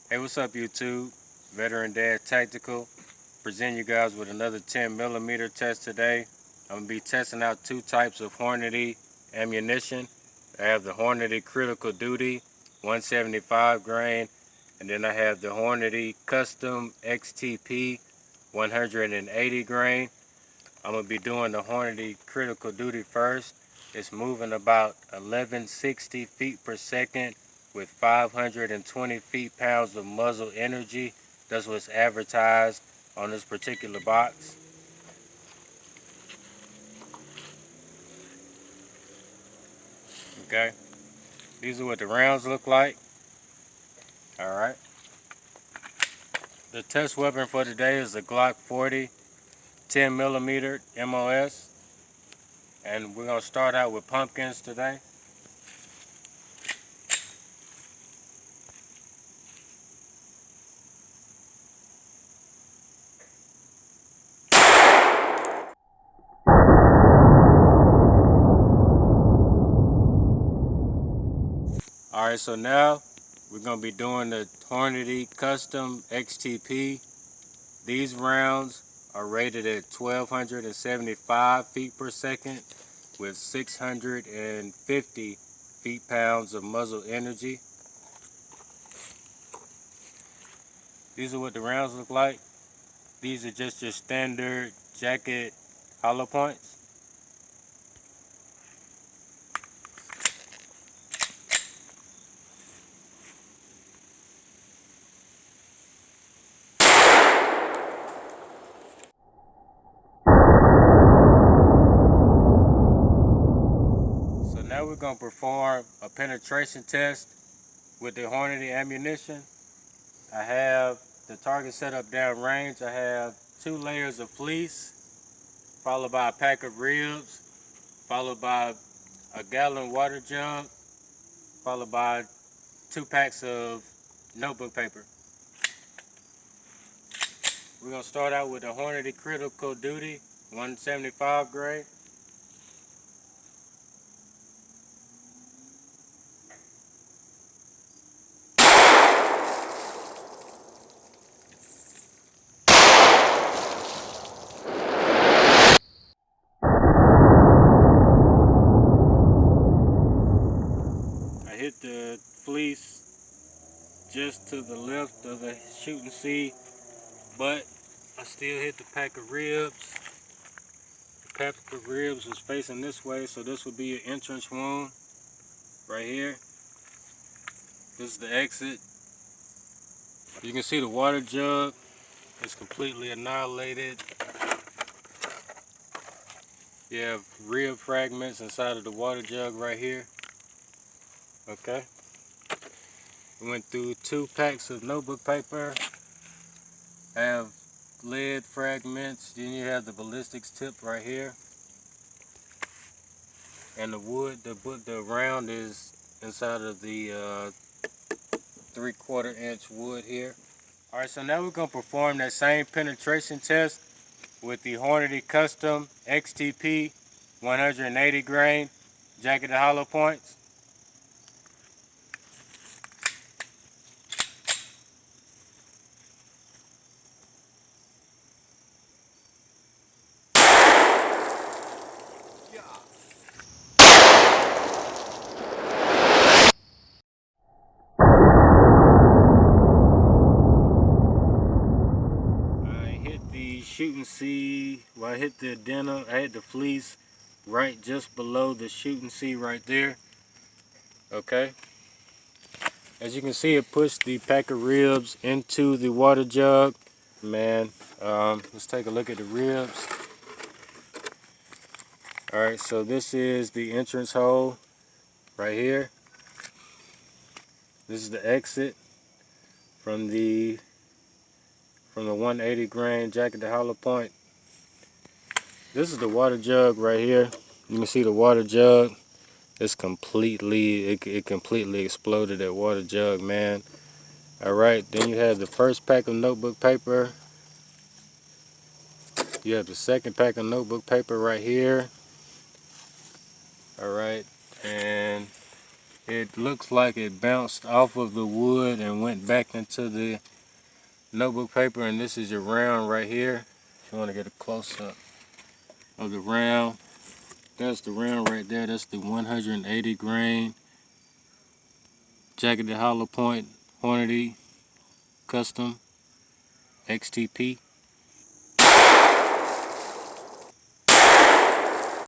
Hey, what's up YouTube? Veteran Dad Tactical. Present you guys with another 10mm test today. I'm going to be testing out two types of Hornady ammunition. I have the Hornady Critical Duty 175 grain, and then I have the Hornady Custom XTP 180 grain. I'm going to be doing the Hornady Critical Duty first. It's moving about 1160 feet per second with 520 feet-pounds of muzzle energy. That's what's advertised on this particular box. Okay, these are what the rounds look like. Alright, the test weapon for today is the Glock 40 10mm MOS, and we're going to start out with pumpkins today. Alright, so now we're going to be doing the Hornady Custom XTP. These rounds are rated at 1,275 feet per second with 650 feet-pounds of muzzle energy. These are what the rounds look like. These are just your standard jacket hollow points. So now we're going to perform a penetration test with the Hornady ammunition. I have the target set up down range. I have 2 layers of fleece, followed by a pack of ribs, followed by a gallon water jug, followed by 2 packs of notebook paper. We're going to start out with the Hornady Critical Duty 175 grade. I hit the fleece just to the left of the shooting C, but I still hit the pack of ribs. The pack of ribs was facing this way, so this would be your entrance wound right here. This is the exit. You can see the water jug is completely annihilated. You have rib fragments inside of the water jug right here. Okay. We went through 2 packs of notebook paper. Have lead fragments. Then you have the ballistics tip right here. And the wood, the round is inside of the 3/4 inch wood here. Alright, so now we're going to perform that same penetration test with the Hornady Custom XTP 180 grain jacketed hollow points. I hit the shooting C, well, I hit the denim, I hit the fleece right just below the shooting C right there. Okay. As you can see, it pushed the pack of ribs into the water jug. Man, let's take a look at the ribs. Alright, so this is the entrance hole right here. This is the exit from the 180 grain jacketed hollow point. This is the water jug right here. You can see the water jug. It's completely, it completely exploded, that water jug, man. Alright, then you have the first pack of notebook paper. You have the second pack of notebook paper right here. Alright, and It looks like it bounced off of the wood and went back into the notebook paper, and this is your round right here. If you want to get a close-up of the round, that's the round right there. That's the 180 grain jacketed hollow point Hornady Custom XTP.